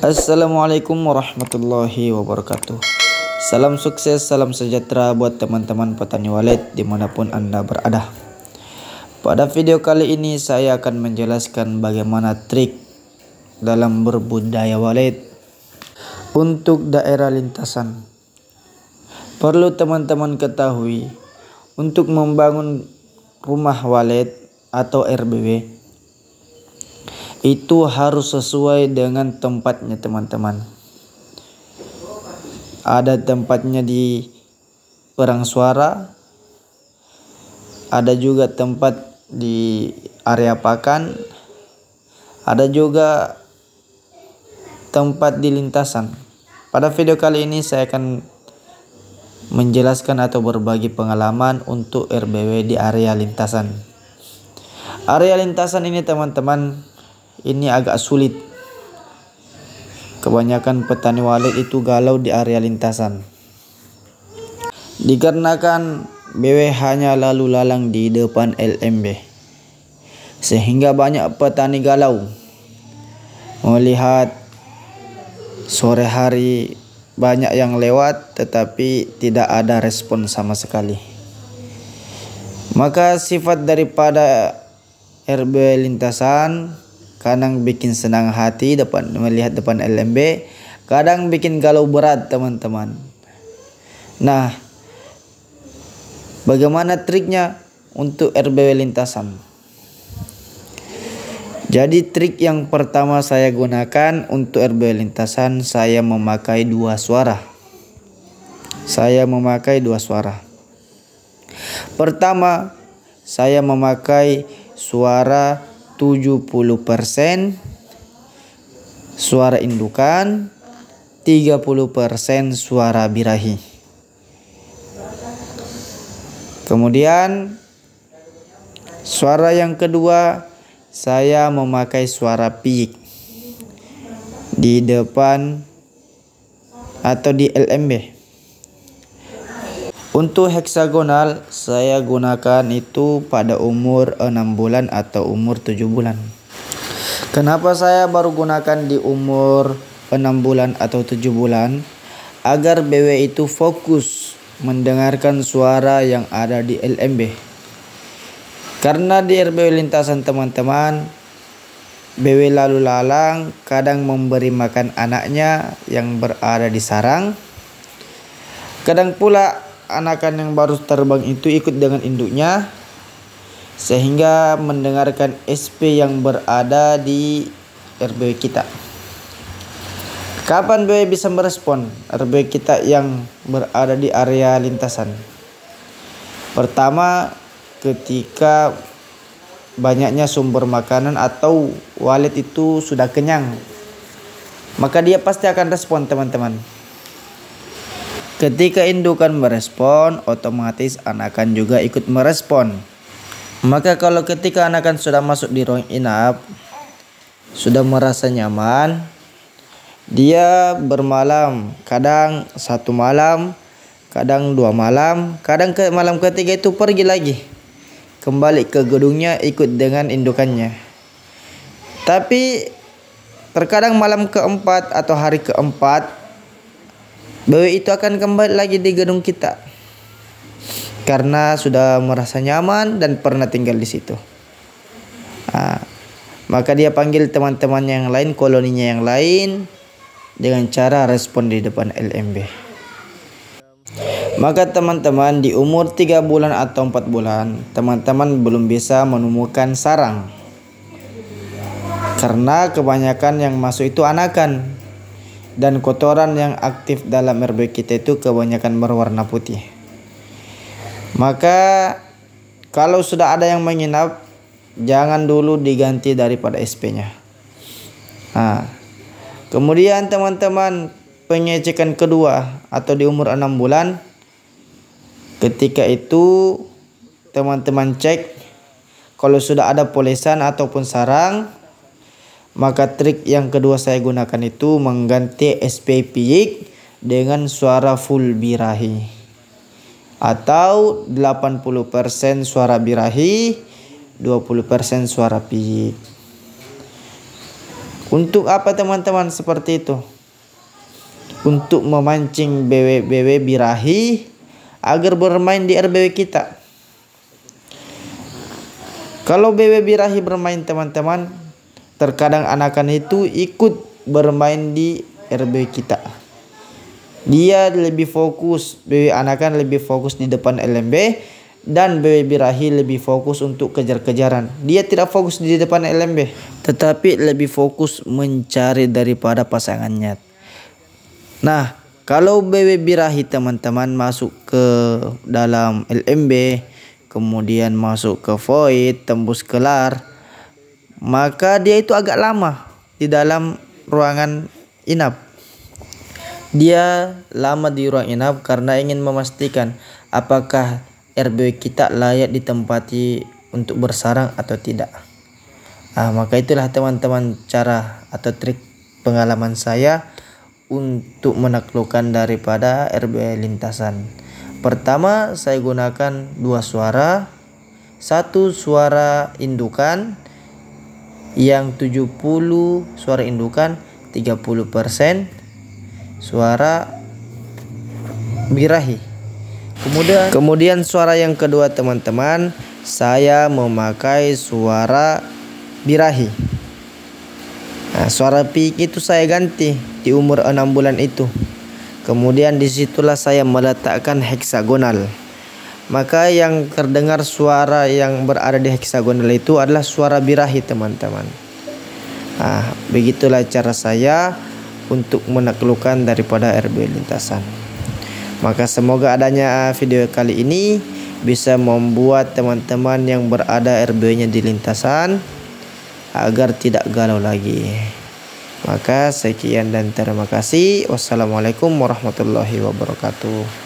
Assalamualaikum warahmatullahi wabarakatuh. Salam sukses, salam sejahtera buat teman-teman petani walet dimanapun Anda berada. Pada video kali ini saya akan menjelaskan bagaimana trik dalam berbudidaya walet untuk daerah lintasan. Perlu teman-teman ketahui, untuk membangun rumah walet atau RBW itu harus sesuai dengan tempatnya teman-teman. Ada tempatnya di perang suara, ada juga tempat di area pakan, ada juga tempat di lintasan. Pada video kali ini saya akan menjelaskan atau berbagi pengalaman untuk RBW di area lintasan. Area lintasan ini teman-teman, ini agak sulit. Kebanyakan petani walet itu galau di area lintasan, dikarenakan BW hanya lalu lalang di depan LMB, sehingga banyak petani galau melihat sore hari banyak yang lewat tetapi tidak ada respon sama sekali. Maka sifat daripada RBW lintasan kadang bikin senang hati melihat depan LMB, kadang bikin galau berat teman-teman. Nah, bagaimana triknya untuk RBW lintasan? Jadi trik yang pertama saya gunakan untuk RBW lintasan, saya memakai dua suara. Pertama, saya memakai suara 70% suara indukan, 30% suara birahi. Kemudian suara yang kedua, saya memakai suara piyik di depan atau di LMB. Untuk heksagonal saya gunakan itu pada umur 6 bulan atau umur 7 bulan. Kenapa saya baru gunakan di umur 6 bulan atau 7 bulan? Agar BW itu fokus mendengarkan suara yang ada di LMB. Karena di RBW lintasan teman-teman, BW lalu lalang kadang memberi makan anaknya yang berada di sarang. Kadang pula anakan yang baru terbang itu ikut dengan induknya, sehingga mendengarkan SP yang berada di RBW kita. Kapan BW bisa merespon RBW kita yang berada di area lintasan? Pertama, ketika banyaknya sumber makanan atau walet itu sudah kenyang, maka dia pasti akan respon teman-teman. Ketika indukan merespon, otomatis anakan juga ikut merespon. Maka kalau ketika anakan sudah masuk di ruang inap, sudah merasa nyaman, dia bermalam, kadang 1 malam, kadang 2 malam, kadang ke malam ketiga itu pergi lagi, kembali ke gedungnya ikut dengan indukannya. Tapi terkadang malam keempat atau hari keempat, BW itu akan kembali lagi di gedung kita karena sudah merasa nyaman dan pernah tinggal di situ. Maka dia panggil teman-teman yang lain, koloninya yang lain, dengan cara respon di depan LMB. Maka teman-teman di umur 3 bulan atau 4 bulan, teman-teman belum bisa menemukan sarang karena kebanyakan yang masuk itu anakan. Dan kotoran yang aktif dalam RBW kita itu kebanyakan berwarna putih. Maka kalau sudah ada yang menginap, jangan dulu diganti daripada SP-nya. Kemudian teman-teman, pengecekan kedua atau di umur 6 bulan, ketika itu teman-teman cek kalau sudah ada polesan ataupun sarang. Maka trik yang kedua saya gunakan itu mengganti SP piyik dengan suara full birahi, atau 80% suara birahi, 20% suara piyik. Untuk apa teman-teman seperti itu? Untuk memancing bebek-bebek birahi agar bermain di RBW kita. Kalau bebek birahi bermain teman-teman, terkadang anakan itu ikut bermain di RBW kita. Dia lebih fokus, bebek anakan lebih fokus di depan LMB, dan bebek birahi lebih fokus untuk kejar-kejaran. Dia tidak fokus di depan LMB, tetapi lebih fokus mencari daripada pasangannya. Nah, kalau bebek birahi teman-teman masuk ke dalam LMB, kemudian masuk ke void, tembus kelar, maka dia itu agak lama di dalam ruangan inap. Dia lama di ruang inap karena ingin memastikan apakah RBW kita layak ditempati untuk bersarang atau tidak. Maka itulah teman-teman cara atau trik pengalaman saya untuk menaklukkan daripada RBW lintasan. Pertama, saya gunakan 2 suara. 1 suara indukan yang 70 suara indukan, 30% suara birahi. Kemudian suara yang kedua teman-teman, saya memakai suara birahi. Suara pik itu saya ganti di umur 6 bulan itu. Kemudian disitulah saya meletakkan heksagonal. Maka yang terdengar suara yang berada di heksagonal itu adalah suara birahi teman-teman. Begitulah cara saya untuk menaklukkan daripada RBW lintasan. Maka semoga adanya video kali ini bisa membuat teman-teman yang berada RBW-nya di lintasan agar tidak galau lagi. Maka sekian dan terima kasih. Wassalamualaikum warahmatullahi wabarakatuh.